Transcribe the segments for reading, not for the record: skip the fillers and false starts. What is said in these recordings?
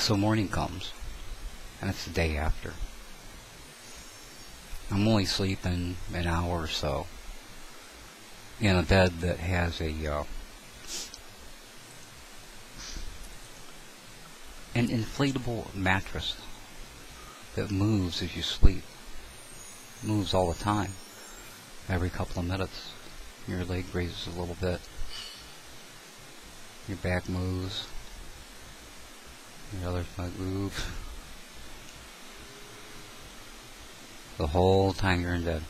So morning comes, and it's the day after. I'm only sleeping an hour or so in a bed that has an inflatable mattress that moves as you sleep. Moves all the time. Every couple of minutes, your leg raises a little bit. Your back moves. Your others might move. The whole time you're in bed.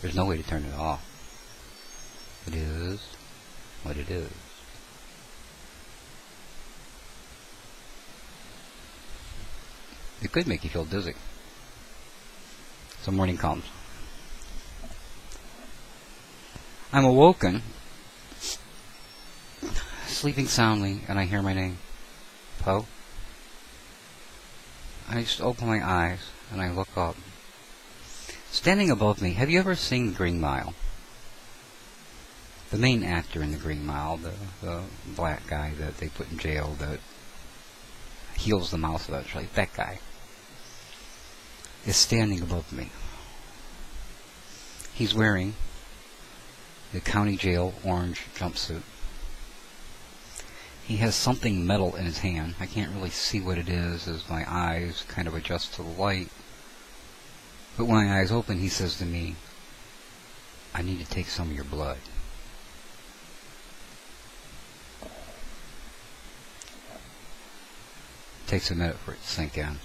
There's no way to turn it off. It is what it is. It could make you feel dizzy. So morning comes. I'm awoken, sleeping soundly, and I hear my name. Poe? I just open my eyes, and I look up. Standing above me, have you ever seen The Green Mile? The main actor in The Green Mile, the black guy that they put in jail that heals the mouse eventually, that guy is standing above me. He's wearing the county jail orange jumpsuit. He has something metal in his hand. I can't really see what it is as my eyes kind of adjust to the light. But when my eyes open, he says to me, I need to take some of your blood. It takes a minute for it to sink in.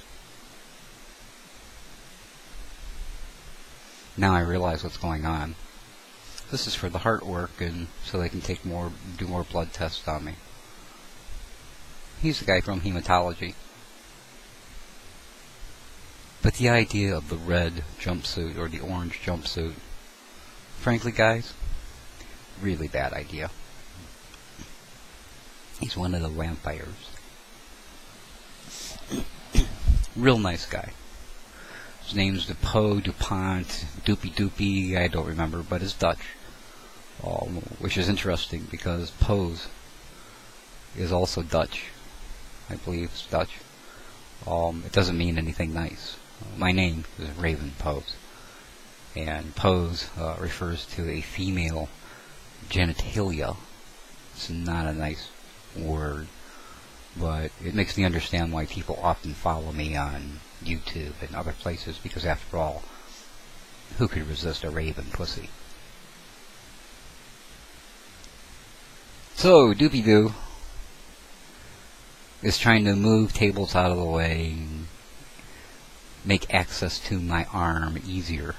Now I realize what's going on. This is for the heart work, and so they can do more blood tests on me. He's the guy from hematology. But the idea of the red jumpsuit or the orange jumpsuit, frankly, guys, really bad idea. He's one of the vampires. Real nice guy. His name's Poe, DuPont, Doopy, I don't remember, but it's Dutch. Which is interesting because Pose is also Dutch. I believe it's Dutch. It doesn't mean anything nice. My name is Raven Pose. And Pose refers to a female genitalia. It's not a nice word, but it makes me understand why people often follow me on YouTube and other places, because after all, who could resist a raven pussy? So, Doopy Doo is trying to move tables out of the way and make access to my arm easier.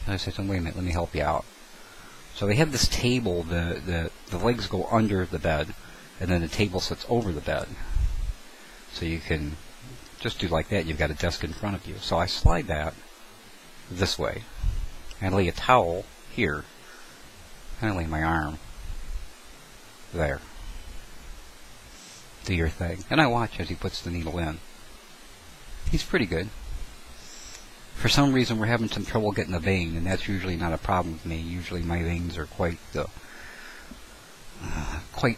And I said to him, wait a minute, let me help you out. So they have this table, the legs go under the bed, and then the table sits over the bed. So you can just do like that. You've got a desk in front of you. So I slide that this way, and lay a towel here, and I lay my arm there. Do your thing. And I watch as he puts the needle in. He's pretty good. For some reason we're having some trouble getting a vein, and that's usually not a problem with me. Usually my veins are quite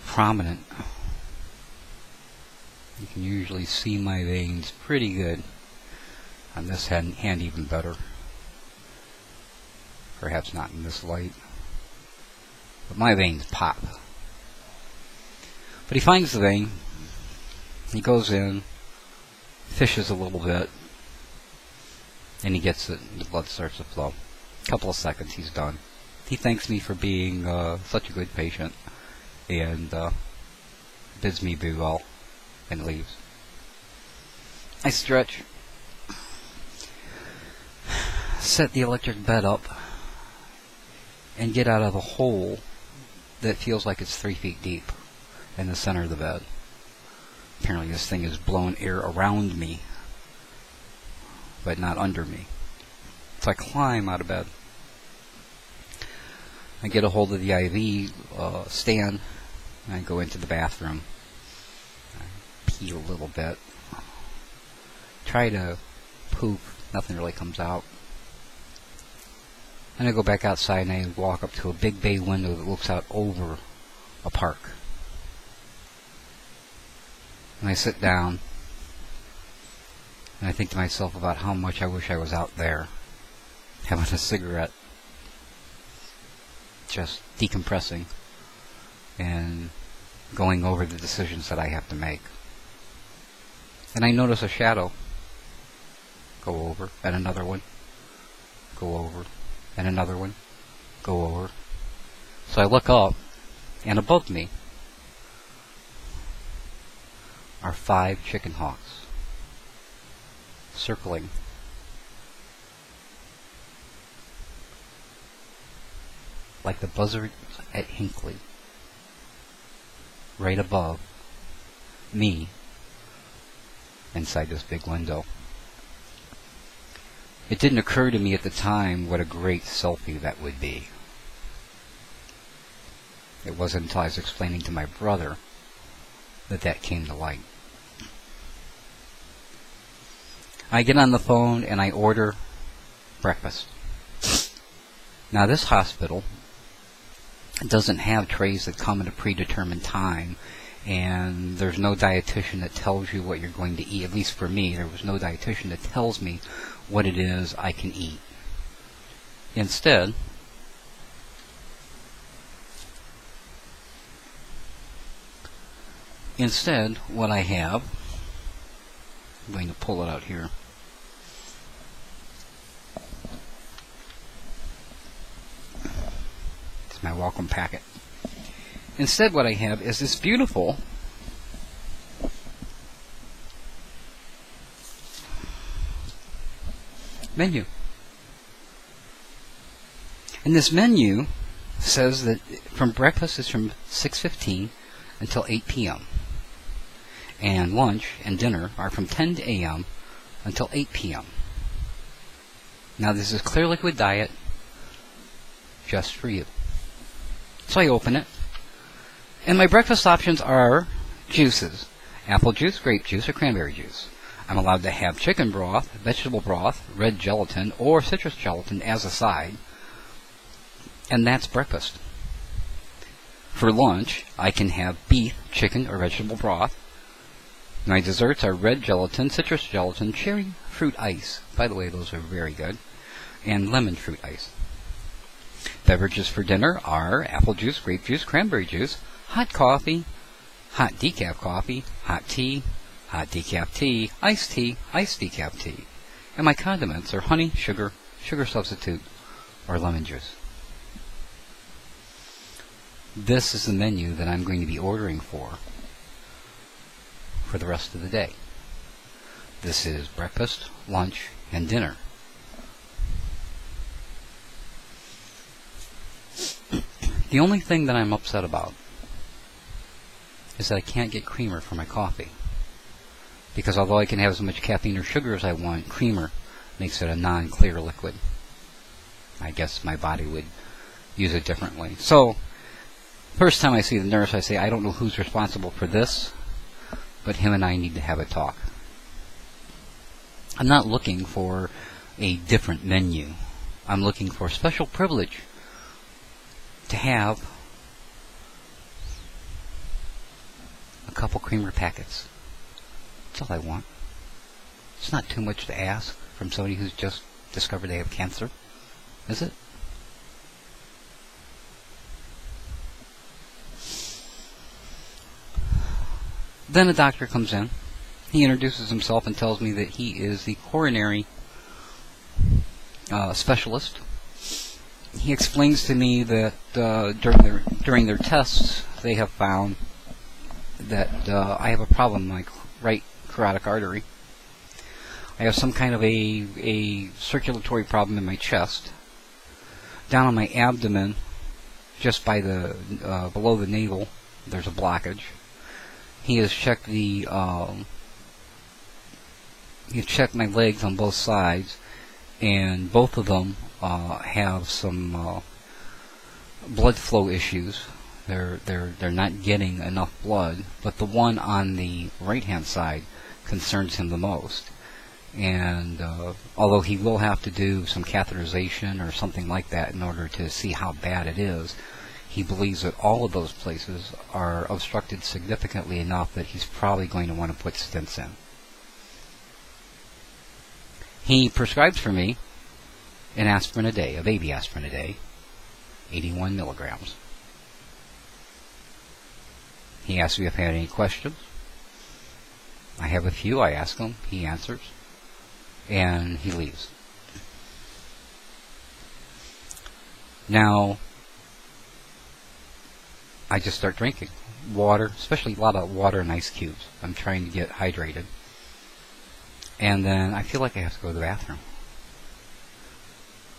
prominent. You can usually see my veins pretty good. On this hand even better. Perhaps not in this light. But my veins pop. But he finds the vein. He goes in, fishes a little bit, and he gets it, and the blood starts to flow. A couple of seconds, he's done. He thanks me for being such a good patient, and bids me be well, and leaves. I stretch, set the electric bed up, and get out of the hole that feels like it's 3 feet deep in the center of the bed. Apparently this thing has blown air around me, but not under me. So I climb out of bed. I get a hold of the IV stand, and I go into the bathroom. I pee a little bit. Try to poop. Nothing really comes out. And I go back outside and I walk up to a big bay window that looks out over a park. And I sit down and I think to myself about how much I wish I was out there having a cigarette, just decompressing and going over the decisions that I have to make. And I notice a shadow go over, and another one go over, and another one go over. So I look up, and above me are 5 chicken hawks circling. Like the buzzards at Hinckley, right above me inside this big window. It didn't occur to me at the time what a great selfie that would be. It wasn't until I was explaining to my brother that came to light. I get on the phone and I order breakfast. Now this hospital doesn't have trays that come at a predetermined time, and there's no dietitian that tells you what you're going to eat. At least for me, there was no dietitian that tells me what it is I can eat. Instead, what I have, I'm going to pull it out here. It's my welcome packet. Instead, what I have is this beautiful menu. And this menu says that from breakfast is from 6:15 until 8 p.m. And lunch and dinner are from 10 a.m. until 8 p.m. Now this is Clear Liquid Diet just for you. So I open it, and my breakfast options are juices: apple juice, grape juice, or cranberry juice. I'm allowed to have chicken broth, vegetable broth, red gelatin, or citrus gelatin as a side, and that's breakfast. For lunch, I can have beef, chicken, or vegetable broth. My desserts are red gelatin, citrus gelatin, cherry fruit ice. By the way, those are very good. And lemon fruit ice. Beverages for dinner are apple juice, grape juice, cranberry juice, hot coffee, hot decaf coffee, hot tea, hot decaf tea, iced decaf tea. And my condiments are honey, sugar, sugar substitute, or lemon juice. This is the menu that I'm going to be ordering for the rest of the day. This is breakfast, lunch, and dinner. The only thing that I'm upset about is that I can't get creamer for my coffee. Because although I can have as much caffeine or sugar as I want, creamer makes it a non-clear liquid. I guess my body would use it differently. So, first time I see the nurse, I say, I don't know who's responsible for this, but him and I need to have a talk. I'm not looking for a different menu. I'm looking for a special privilege to have a couple creamer packets. That's all I want. It's not too much to ask from somebody who's just discovered they have cancer, is it? Then a doctor comes in. He introduces himself and tells me that he is the coronary specialist. He explains to me that during their tests, they have found that I have a problem in my right carotid artery. I have some kind of a circulatory problem in my chest. Down on my abdomen, just by the below the navel, there's a blockage. He has checked he checked my legs on both sides, and both of them have some blood flow issues. They're not getting enough blood, but the one on the right hand side concerns him the most. And although he will have to do some catheterization or something like that in order to see how bad it is, he believes that all of those places are obstructed significantly enough that he's probably going to want to put stents in. He prescribes for me an aspirin a day, a baby aspirin a day, 81 milligrams. He asks me if I had any questions. I have a few. I ask him. He answers. And he leaves. Now, I just start drinking water, especially a lot of water and ice cubes. I'm trying to get hydrated. And then I feel like I have to go to the bathroom.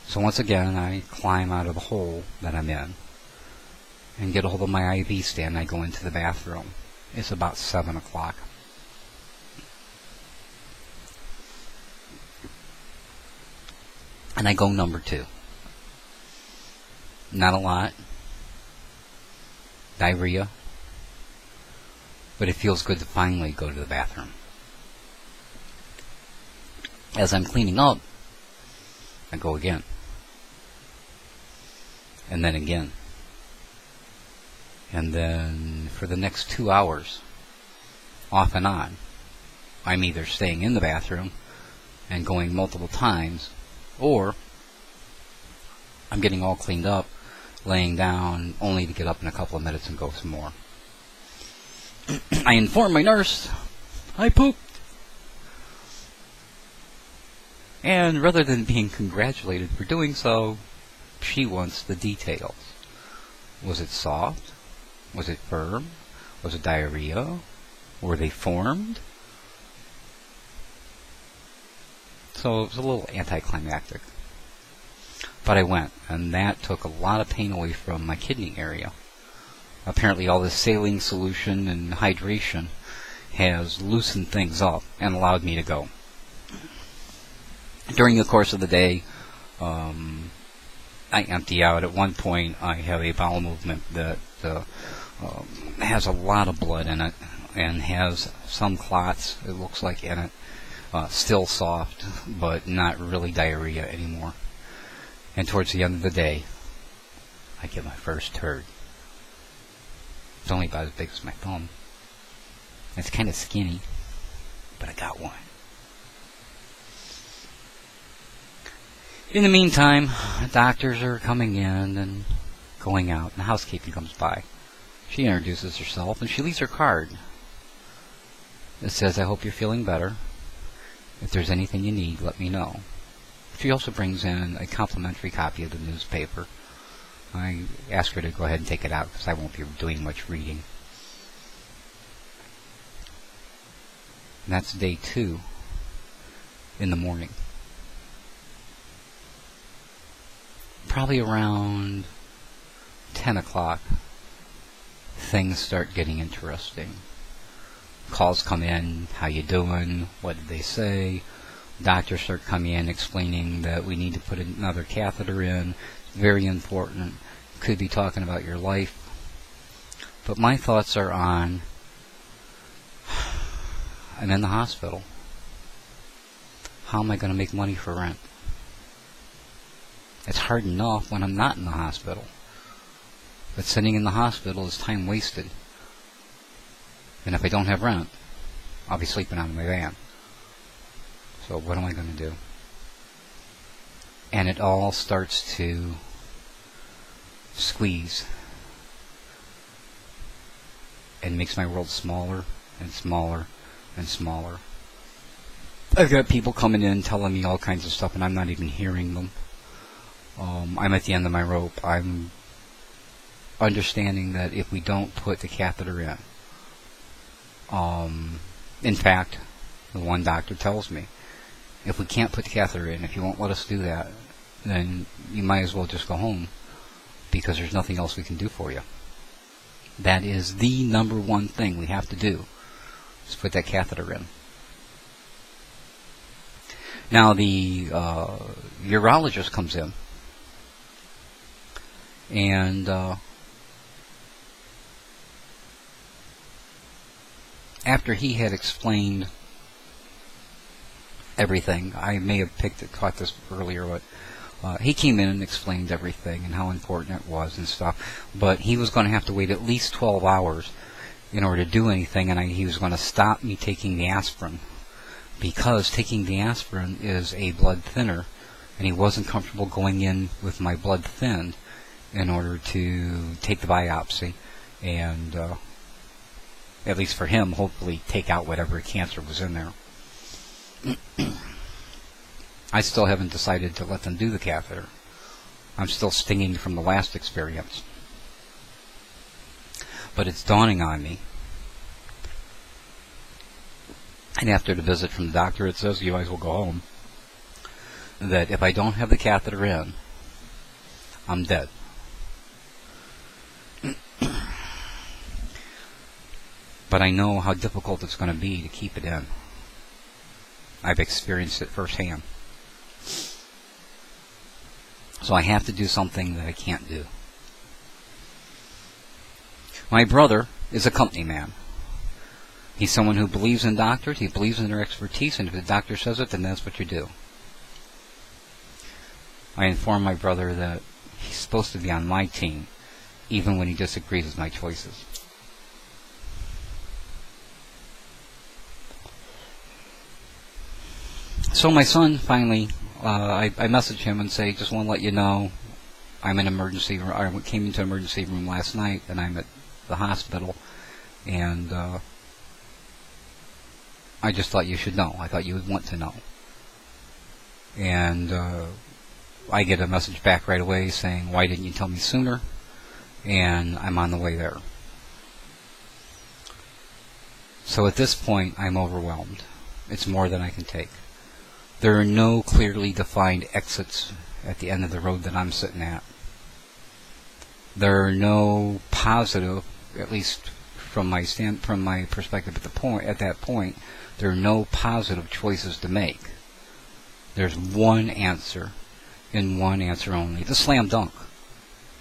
So once again, I climb out of the hole that I'm in and get a hold of my IV stand. I go into the bathroom. It's about 7 o'clock. And I go number 2. Not a lot. Diarrhea. But it feels good to finally go to the bathroom. As I'm cleaning up, I go again. And then again. And then for the next 2 hours, off and on, I'm either staying in the bathroom and going multiple times, or I'm getting all cleaned up, laying down, only to get up in a couple of minutes and go some more. I inform my nurse, I pooped. And rather than being congratulated for doing so, she wants the details. Was it soft? Was it firm? Was it diarrhea? Were they formed? So it was a little anticlimactic. But I went, and that took a lot of pain away from my kidney area. Apparently all this saline solution and hydration has loosened things up and allowed me to go. During the course of the day, I empty out. At one point, I have a bowel movement that has a lot of blood in it and has some clots, it looks like, in it. Still soft, but not really diarrhea anymore. And towards the end of the day, I get my first turd. It's only about as big as my thumb. It's kind of skinny, but I got one. In the meantime, doctors are coming in and going out, and the housekeeping comes by. She introduces herself, and she leaves her card. It says, I hope you're feeling better. If there's anything you need, let me know. She also brings in a complimentary copy of the newspaper. I ask her to go ahead and take it out because I won't be doing much reading. And that's day 2 in the morning. Probably around 10 o'clock, things start getting interesting. Calls come in, how you doing, what did they say? Doctors start coming in explaining that we need to put another catheter in, very important, could be talking about your life. But my thoughts are on, I'm in the hospital. How am I going to make money for rent? It's hard enough when I'm not in the hospital. But sitting in the hospital is time wasted. And if I don't have rent, I'll be sleeping out of my van. So what am I going to do? And it all starts to squeeze. And makes my world smaller and smaller and smaller. I've got people coming in telling me all kinds of stuff and I'm not even hearing them. I'm at the end of my rope. I'm understanding that if we don't put the catheter in fact, the one doctor tells me, if we can't put the catheter in, if you won't let us do that, then you might as well just go home because there's nothing else we can do for you. That is the number one thing we have to do, is put that catheter in. Now the urologist comes in, and after he had explained everything, I may have caught this earlier, but He came in and explained everything and how important it was and stuff, but he was going to have to wait at least 12 hours in order to do anything, and he was going to stop me taking the aspirin, because taking the aspirin is a blood thinner, and he wasn't comfortable going in with my blood thinned in order to take the biopsy and, at least for him, hopefully take out whatever cancer was in there. I still haven't decided to let them do the catheter. I'm still stinging from the last experience. But it's dawning on me, and after the visit from the doctor, it says you might as well go home, that if I don't have the catheter in, I'm dead. But I know how difficult it's going to be to keep it in. I've experienced it firsthand. So I have to do something that I can't do. My brother is a company man. He's someone who believes in doctors, he believes in their expertise, and if the doctor says it, then that's what you do. I informed my brother that he's supposed to be on my team, even when he disagrees with my choices. So my son finally, I messaged him and say, just want to let you know, I'm in emergency room. I came into emergency room last night, and I'm at the hospital, and I just thought you should know. I thought you would want to know. And I get a message back right away saying, why didn't you tell me sooner? And I'm on the way there. So at this point, I'm overwhelmed. It's more than I can take. There are no clearly defined exits at the end of the road that I'm sitting at. There are no positive, at least from my perspective at that point, there are no positive choices to make. There's one answer, and one answer only. The slam dunk.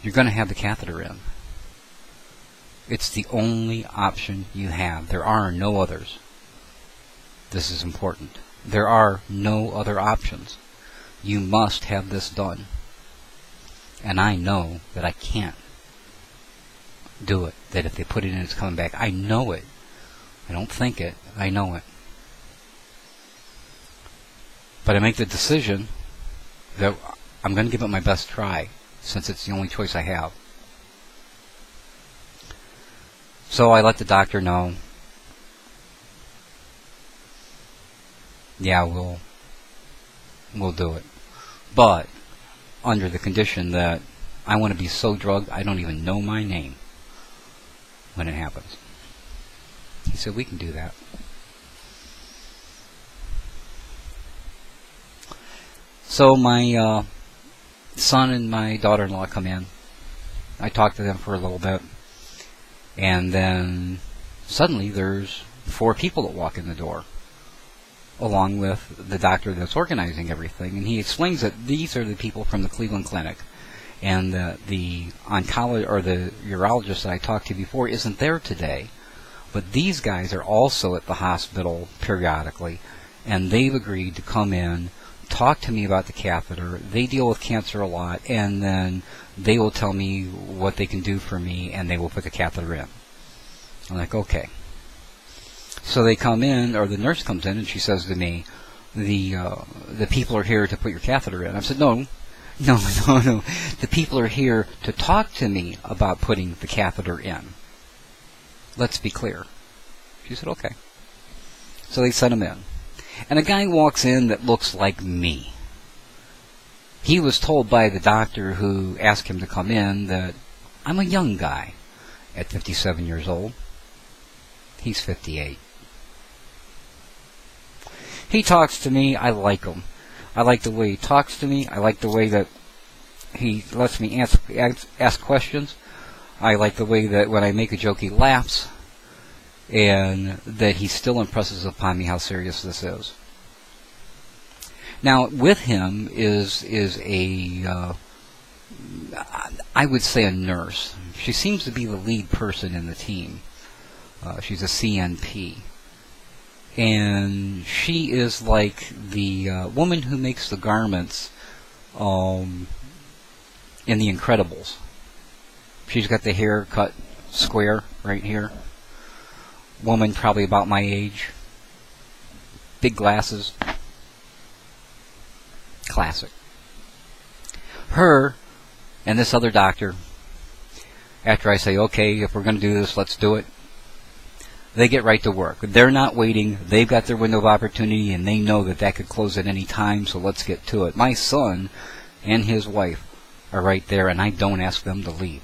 You're going to have the catheter in. It's the only option you have. There are no others. This is important. There are no other options. You must have this done. And I know that I can't do it. That if they put it in, it's coming back. I know it. I don't think it. I know it. But I make the decision that I'm going to give it my best try, since it's the only choice I have. So I let the doctor know, yeah, we'll do it. But under the condition that I want to be so drugged I don't even know my name when it happens. He said, we can do that. So my son and my daughter-in-law come in. I talk to them for a little bit. And then suddenly there's 4 people that walk in the door, along with the doctor that's organizing everything. And he explains that these are the people from the Cleveland Clinic. And the oncologist or the urologist that I talked to before isn't there today. But these guys are also at the hospital periodically. And they've agreed to come in, talk to me about the catheter. They deal with cancer a lot, and then they will tell me what they can do for me, and they will put the catheter in. I'm like, okay. So they come in, or the nurse comes in, and she says to me, the people are here to put your catheter in. I said, no. The people are here to talk to me about putting the catheter in. Let's be clear. She said, okay. So they sent him in. And a guy walks in that looks like me. He was told by the doctor who asked him to come in that I'm a young guy at 57 years old. He's 58. He talks to me. I like him. I like the way he talks to me. I like the way that he lets me ask questions. I like the way that when I make a joke he laughs. And that he still impresses upon me how serious this is. Now, with him is a, I would say a nurse. She seems to be the lead person in the team. She's a CNP. And she is like the woman who makes the garments in The Incredibles. She's got the hair cut square right here. Woman probably about my age. Big glasses. Classic. Her and this other doctor, after I say, okay, if we're going to do this, let's do it, they get right to work. They're not waiting. They've got their window of opportunity, and they know that could close at any time, so let's get to it. My son and his wife are right there, and I don't ask them to leave.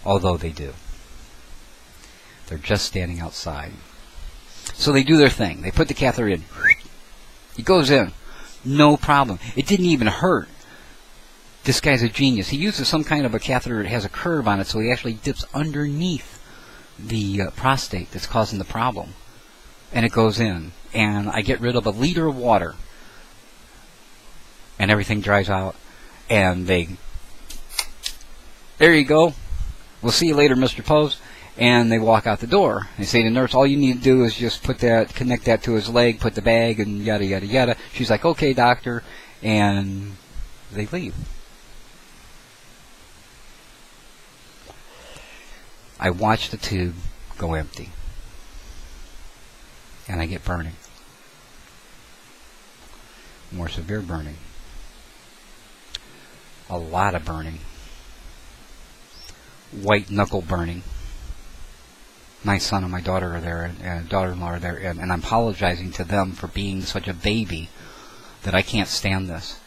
Although they do. They're just standing outside. So they do their thing. They put the catheter in. It goes in. No problem. It didn't even hurt. This guy's a genius. He uses some kind of a catheter that has a curve on it, so he actually dips underneath the prostate that's causing the problem. And it goes in. And I get rid of 1 liter of water. And everything dries out. And there you go. We'll see you later, Mr. Pose. And they walk out the door. They say to the nurse, all you need to do is just connect that to his leg, put the bag, and yada, yada, yada. She's like, okay, doctor. And they leave. I watch the tube go empty. And I get burning. More severe burning. A lot of burning. White knuckle burning. My son and my daughter are there, and daughter-in-law are there, and I'm apologizing to them for being such a baby that I can't stand this.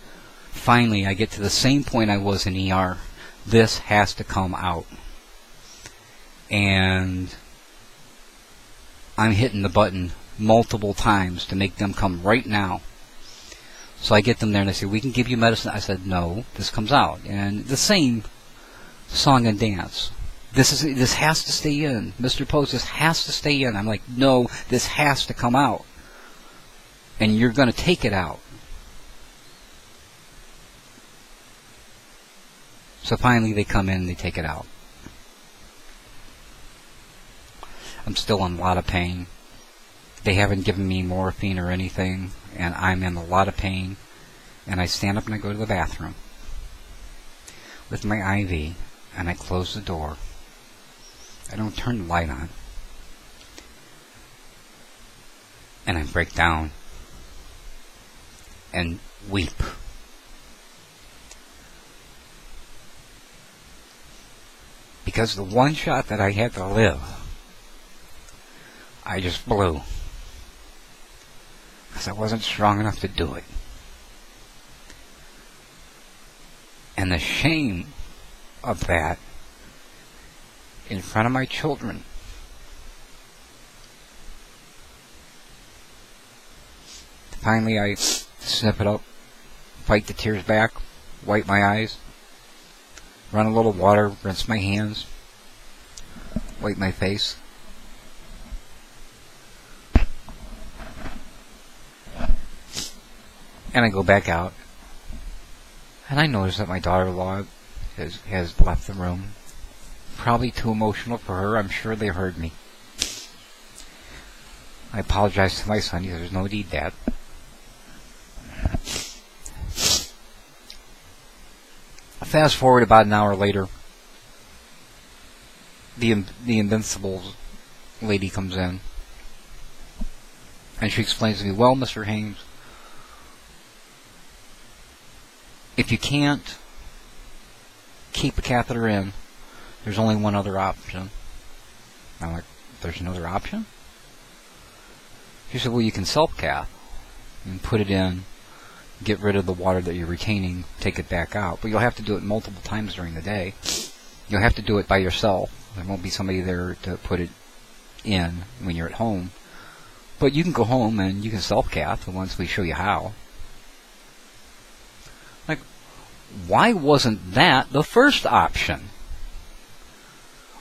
Finally, I get to the same point I was in ER. This has to come out. And I'm hitting the button multiple times to make them come right now. So I get them there, and they say, we can give you medicine. I said, no, this comes out. And the same song and dance. This has to stay in. Mr. Post, this has to stay in. I'm like, no, this has to come out. And you're going to take it out. So finally they come in and they take it out. I'm still in a lot of pain. They haven't given me morphine or anything, and I'm in a lot of pain. And I stand up and I go to the bathroom with my IV, and I close the door. I don't turn the light on. And I break down and weep. Because the one shot that I had to live, I just blew. Because I wasn't strong enough to do it. And the shame of that in front of my children. Finally, I snip it up, fight the tears back, wipe my eyes, run a little water, rinse my hands, wipe my face. And I go back out, and I notice that my daughter-in-law has left the room. Probably too emotional for her. I'm sure they heard me. I apologize to my son. He said, there's no need, Dad. Fast forward about an hour later, the invincible lady comes in, and she explains to me, well, Mr. Haynes, if you can't keep a catheter in, there's only one other option. I'm like, there's another option? She said, well, you can self-cath and put it in, get rid of the water that you're retaining, take it back out. But you'll have to do it multiple times during the day. You'll have to do it by yourself. There won't be somebody there to put it in when you're at home. But you can go home and you can self-cath once we show you how. Like, why wasn't that the first option?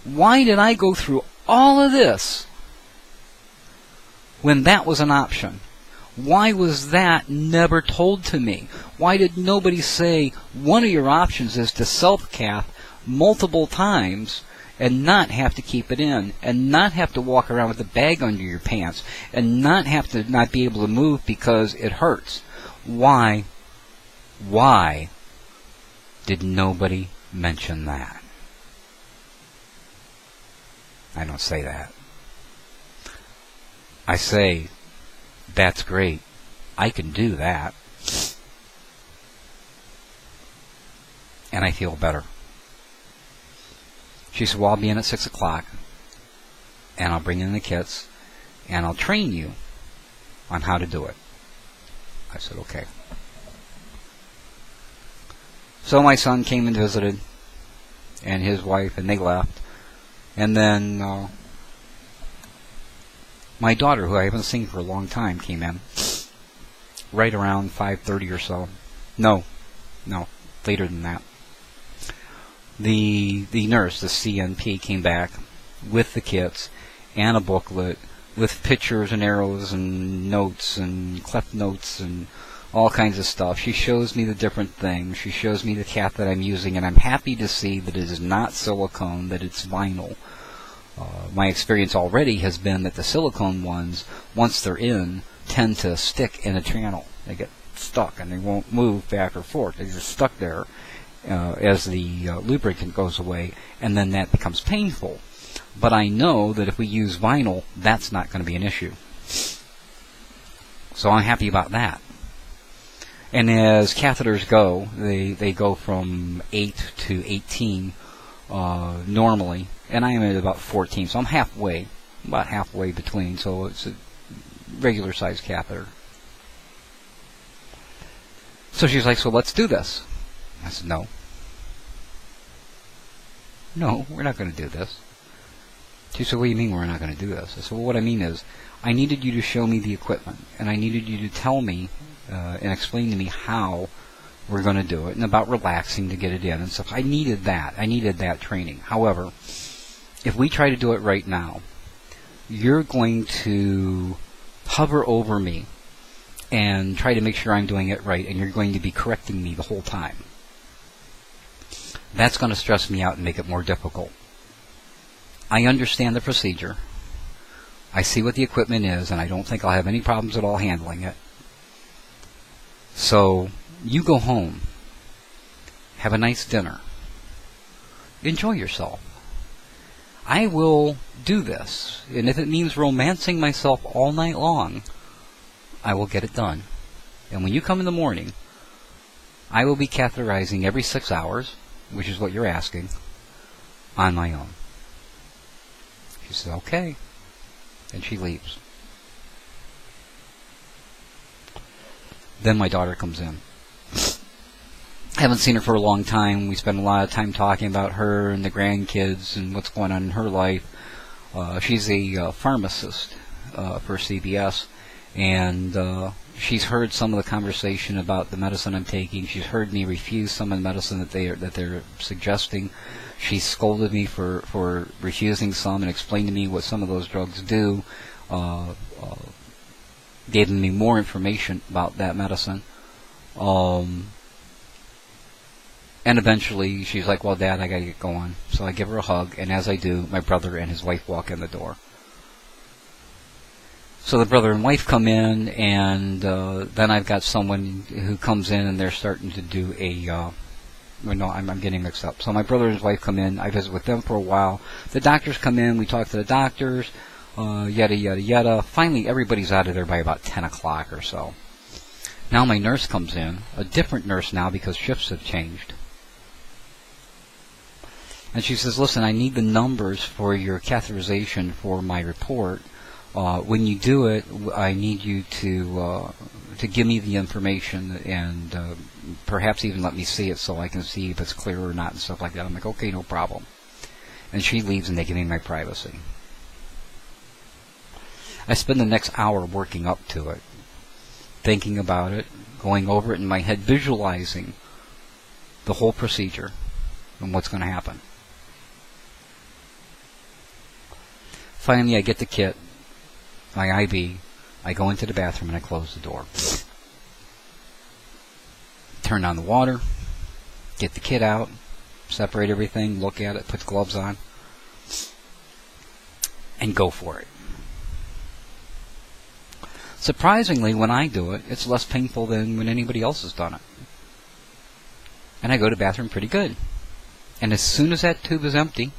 Why did I go through all of this when that was an option? Why was that never told to me? Why did nobody say one of your options is to self-cath multiple times and not have to keep it in, and not have to walk around with a bag under your pants, and not have to not be able to move because it hurts? Why did nobody mention that? I don't say that. I say, that's great. I can do that. And I feel better. She said, well, I'll be in at 6 o'clock, and I'll bring in the kits, and I'll train you on how to do it. I said, okay. So my son came and visited, and his wife, and they left. And then my daughter, who I haven't seen for a long time, came in right around 5:30 or so. No, later than that. The nurse, the CNP, came back with the kits and a booklet with pictures and arrows and notes and cleft notes and all kinds of stuff. She shows me the different things. She shows me the cath that I'm using, and I'm happy to see that it is not silicone, that it's vinyl. My experience already has been that the silicone ones, once they're in, tend to stick in a channel. They get stuck and they won't move back or forth. They're just stuck there as the lubricant goes away, and then that becomes painful. But I know that if we use vinyl, that's not going to be an issue. So I'm happy about that. And as catheters go, they go from 8 to 18 normally, and I am at about 14, so I'm about halfway between, so it's a regular size catheter. So she's like, so let's do this. I said, no, we're not going to do this. She said, what do you mean we're not going to do this? I said, well, what I mean is, I needed you to show me the equipment, and I needed you to tell me and explain to me how we're going to do it, and about relaxing to get it in and stuff. I needed that training. However, if we try to do it right now, you're going to hover over me and try to make sure I'm doing it right, and you're going to be correcting me the whole time. That's going to stress me out and make it more difficult. I understand the procedure. I see what the equipment is, and I don't think I'll have any problems at all handling it. So, you go home, have a nice dinner, enjoy yourself. I will do this, and if it means romancing myself all night long, I will get it done. And when you come in the morning, I will be catheterizing every 6 hours, which is what you're asking, on my own. She said, okay. And she leaves. Then my daughter comes in. Haven't seen her for a long time. We spend a lot of time talking about her and the grandkids and what's going on in her life. She's a pharmacist for CBS, and she's heard some of the conversation about the medicine I'm taking. She's heard me refuse some of the medicine that they're suggesting. She scolded me for refusing some and explained to me what some of those drugs do. Gave me more information about that medicine. And eventually she's like, well, Dad, I gotta get going. So I give her a hug, and as I do, my brother and his wife walk in the door. So the brother and wife come in, and then I've got someone who comes in, and they're starting to do a... no, I'm getting mixed up. So my brother and his wife come in. I visit with them for a while. The doctors come in. We talk to the doctors. Yada, yada, yada. Finally, everybody's out of there by about 10 o'clock or so. Now my nurse comes in. A different nurse now because shifts have changed. And she says, listen, I need the numbers for your catheterization for my report. When you do it, I need you to give me the information and perhaps even let me see it so I can see if it's clear or not and stuff like that. I'm like, okay, no problem. And she leaves, and they give me my privacy. I spend the next hour working up to it, thinking about it, going over it in my head, visualizing the whole procedure and what's going to happen. Finally, I get the kit, my IV, I go into the bathroom and I close the door. Turn on the water, get the kit out, separate everything, look at it, put the gloves on, and go for it. Surprisingly, when I do it, it's less painful than when anybody else has done it. And I go to the bathroom pretty good. And as soon as that tube is empty,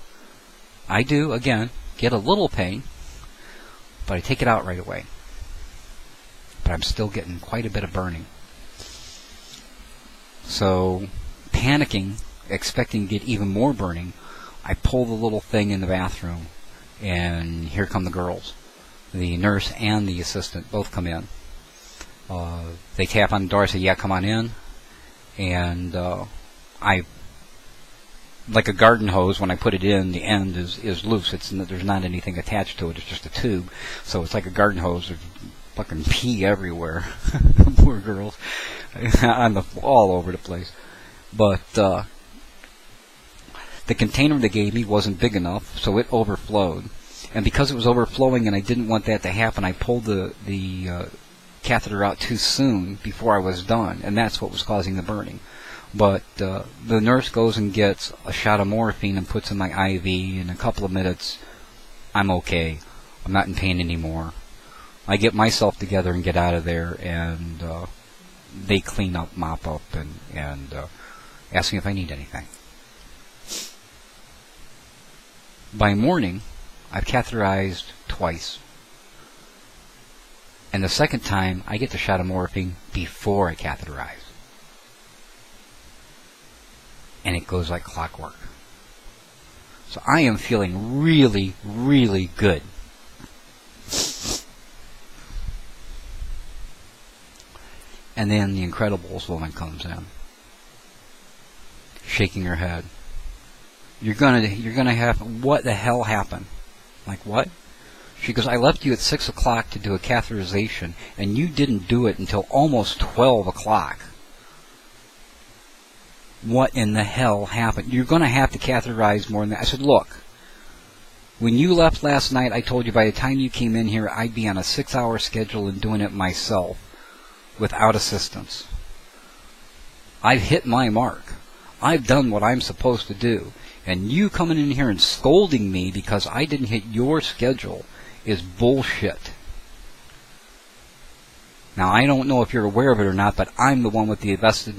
I do, again, get a little pain, but I take it out right away. But I'm still getting quite a bit of burning. So, panicking, expecting to get even more burning, I pull the little thing in the bathroom, and here come the girls. The nurse and the assistant both come in. They tap on the door and say, yeah, come on in. And I, like a garden hose, when I put it in, the end is loose. There's not anything attached to it. It's just a tube. So it's like a garden hose. There's fucking pee everywhere. Poor girls. All over the place. But the container they gave me wasn't big enough, so it overflowed. And because it was overflowing and I didn't want that to happen, I pulled the catheter out too soon before I was done, and that's what was causing the burning. But the nurse goes and gets a shot of morphine and puts in my IV. In a couple of minutes, I'm okay. I'm not in pain anymore. I get myself together and get out of there, and they clean up, mop up, and ask me if I need anything. By morning, I've catheterized twice. And the second time, I get the shot of morphine before I catheterize. And it goes like clockwork. So I am feeling really, really good. And then the Incredibles woman comes in, shaking her head. You're gonna have, what the hell happened? Like, what? She goes, I left you at 6 o'clock to do a catheterization, and you didn't do it until almost 12 o'clock. What in the hell happened? You're going to have to catheterize more than that. I said, look, when you left last night, I told you by the time you came in here, I'd be on a 6-hour schedule and doing it myself without assistance. I've hit my mark. I've done what I'm supposed to do. And you coming in here and scolding me because I didn't hit your schedule is bullshit. Now, I don't know if you're aware of it or not, but I'm the one with the vested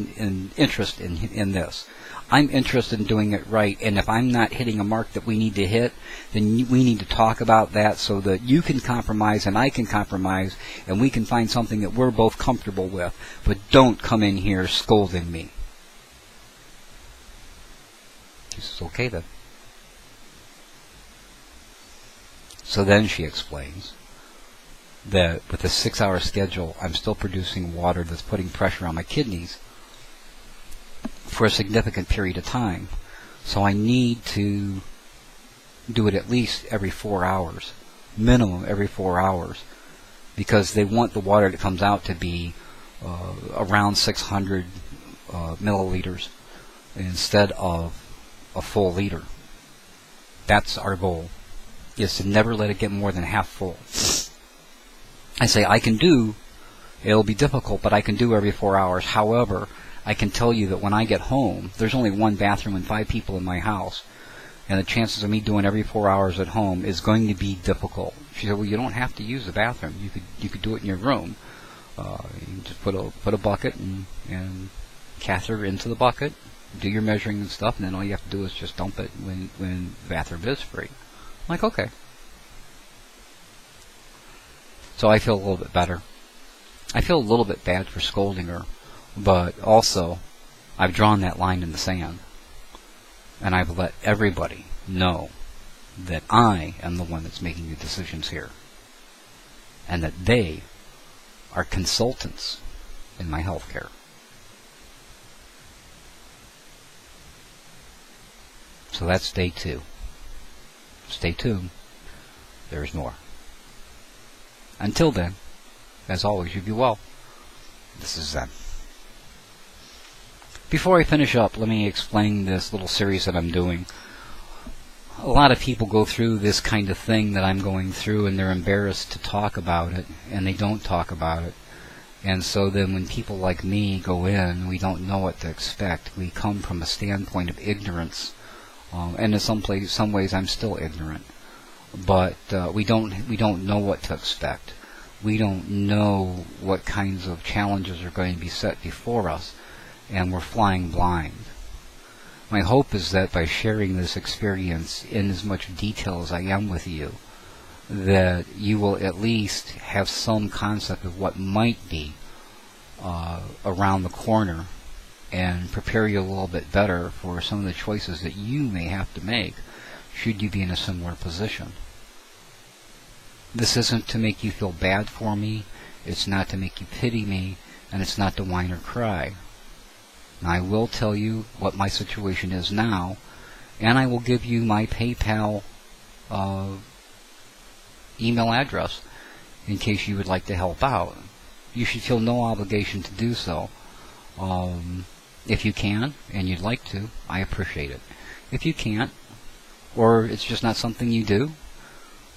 interest in this. I'm interested in doing it right, and if I'm not hitting a mark that we need to hit, then we need to talk about that so that you can compromise and I can compromise, and we can find something that we're both comfortable with. But don't come in here scolding me. She says, okay then. So then she explains that with a 6-hour schedule, I'm still producing water that's putting pressure on my kidneys for a significant period of time. So I need to do it at least every 4 hours, minimum every 4 hours, because they want the water that comes out to be around 600 milliliters instead of a full liter. That's our goal, is to never let it get more than half full. I say I can do, it'll be difficult, but I can do every 4 hours. However, I can tell you that when I get home, there's only one bathroom and 5 people in my house, and the chances of me doing every 4 hours at home is going to be difficult. She said, well, you don't have to use the bathroom. You could do it in your room. You can just put a bucket and catheter into the bucket, do your measuring and stuff, and then all you have to do is just dump it when the bathroom is free. I'm like, okay. So I feel a little bit better. I feel a little bit bad for scolding her, but also I've drawn that line in the sand, and I've let everybody know that I am the one that's making the decisions here, and that they are consultants in my health care. So that's day 2. Stay tuned. There's more. Until then, as always, you be well. This is Zen. Before I finish up, let me explain this little series that I'm doing. A lot of people go through this kind of thing that I'm going through, and they're embarrassed to talk about it, and they don't talk about it. And so then when people like me go in, we don't know what to expect. We come from a standpoint of ignorance. And in some ways I'm still ignorant. But we don't know what to expect. We don't know what kinds of challenges are going to be set before us, and we're flying blind. My hope is that by sharing this experience in as much detail as I am with you, that you will at least have some concept of what might be around the corner, and prepare you a little bit better for some of the choices that you may have to make should you be in a similar position. This isn't to make you feel bad for me, it's not to make you pity me, and it's not to whine or cry. Now, I will tell you what my situation is now, and I will give you my PayPal email address in case you would like to help out. You should feel no obligation to do so. If you can, and you'd like to, I appreciate it. If you can't, or it's just not something you do,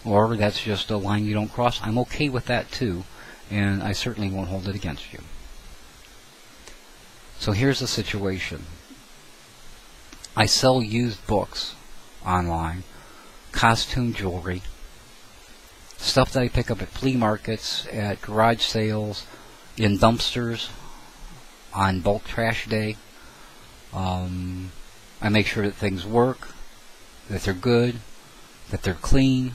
or that's just a line you don't cross, I'm okay with that too, and I certainly won't hold it against you. So here's the situation. I sell used books online, costume jewelry, stuff that I pick up at flea markets, at garage sales, in dumpsters, on bulk trash day. I make sure that things work, that they're good, that they're clean,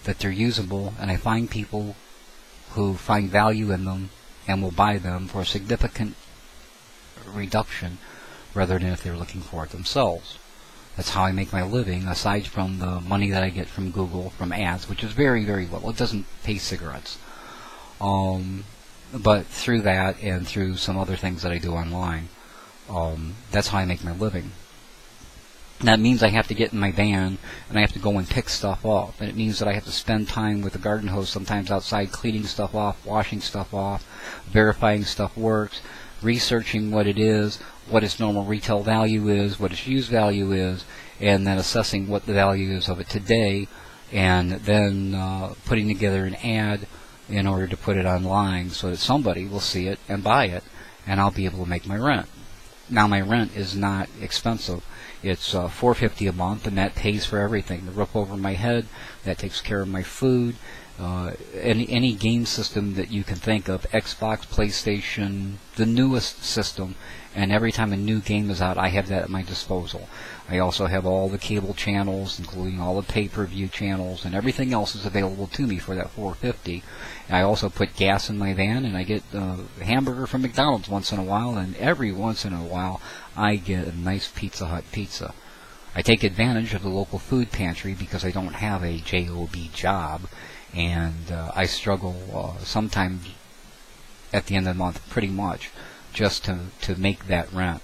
that they're usable, and I find people who find value in them and will buy them for a significant reduction rather than if they're looking for it themselves. That's how I make my living, aside from the money that I get from Google, from ads, which is very, very little. It doesn't pay cigarettes. But through that and through some other things that I do online, that's how I make my living. That means I have to get in my van and I have to go and pick stuff off. And it means that I have to spend time with the garden hose sometimes outside, cleaning stuff off, washing stuff off, verifying stuff works, researching what it is, what its normal retail value is, what its used value is, and then assessing what the value is of it today, and then putting together an ad in order to put it online so that somebody will see it and buy it, and I'll be able to make my rent. Now, my rent is not expensive. It's $4.50 a month, and that pays for everything. The roof over my head, that takes care of my food, any game system that you can think of, Xbox, PlayStation, the newest system, and every time a new game is out, I have that at my disposal. I also have all the cable channels, including all the pay-per-view channels, and everything else is available to me for that $4.50. I also put gas in my van, and I get a hamburger from McDonald's once in a while, and every once in a while I get a nice Pizza Hut pizza. I take advantage of the local food pantry because I don't have a job job, and I struggle sometimes at the end of the month pretty much just to make that rent.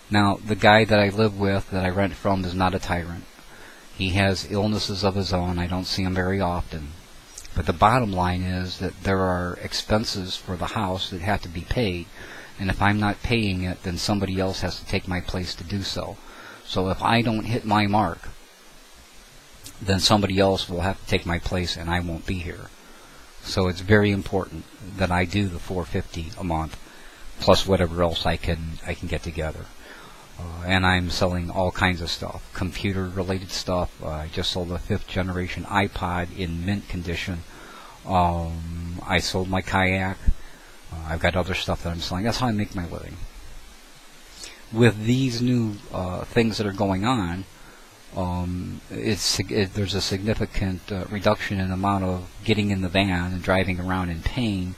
Now, the guy that I live with, that I rent from, is not a tyrant. He has illnesses of his own. I don't see him very often. But the bottom line is that there are expenses for the house that have to be paid, and if I'm not paying it, then somebody else has to take my place to do so. So if I don't hit my mark, then somebody else will have to take my place, and I won't be here. So it's very important that I do the $4.50 a month, plus whatever else I can get together. And I'm selling all kinds of stuff, computer-related stuff. I just sold a 5th generation iPod in mint condition. I sold my kayak. I've got other stuff that I'm selling. That's how I make my living. With these new things that are going on, there's a significant reduction in the amount of getting in the van and driving around and paying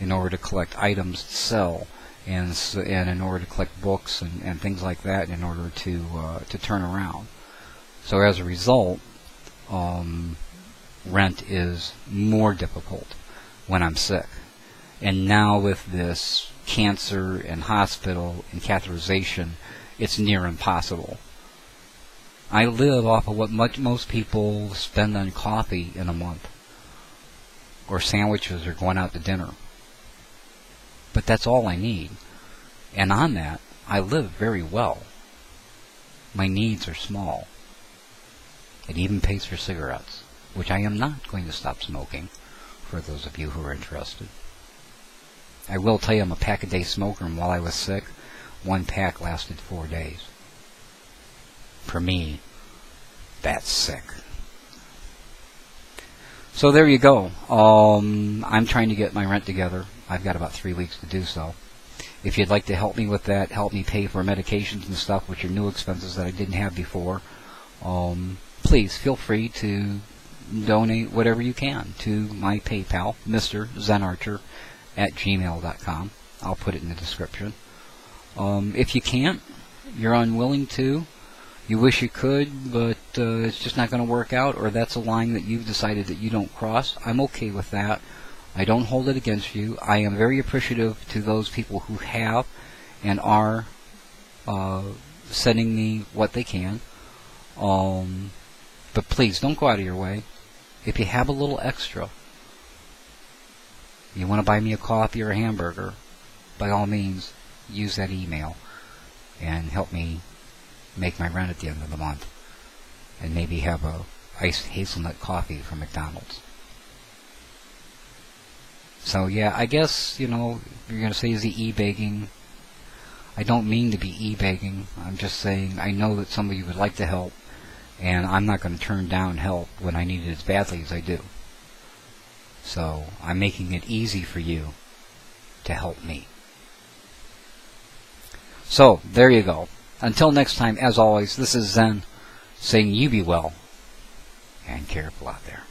in order to collect items to sell, and in order to collect books and things like that, in order to turn around. So as a result, rent is more difficult when I'm sick. And now with this cancer and hospital and catheterization, it's near impossible. I live off of what most people spend on coffee in a month, or sandwiches, or going out to dinner. But that's all I need. And on that, I live very well. My needs are small. It even pays for cigarettes, which I am not going to stop smoking, for those of you who are interested. I will tell you I'm a pack-a-day smoker, and while I was sick, one pack lasted 4 days. For me, that's sick. So there you go. I'm trying to get my rent together. I've got about 3 weeks to do so. If you'd like to help me with that, help me pay for medications and stuff, which are new expenses that I didn't have before, please feel free to donate whatever you can to my PayPal, mrzenarcher@gmail.com. I'll put it in the description. If you can't, you're unwilling to, you wish you could, but it's just not going to work out, or that's a line that you've decided that you don't cross, I'm okay with that. I don't hold it against you. I am very appreciative to those people who have and are sending me what they can. But please, don't go out of your way. If you have a little extra, you want to buy me a coffee or a hamburger, by all means, use that email and help me make my rent at the end of the month, and maybe have a iced hazelnut coffee from McDonald's. So yeah, I guess, you're going to say, is he e-begging? I don't mean to be e-begging. I'm just saying I know that some of you would like to help, and I'm not going to turn down help when I need it as badly as I do. So I'm making it easy for you to help me. So there you go. Until next time, as always, this is Zen saying you be well and careful out there.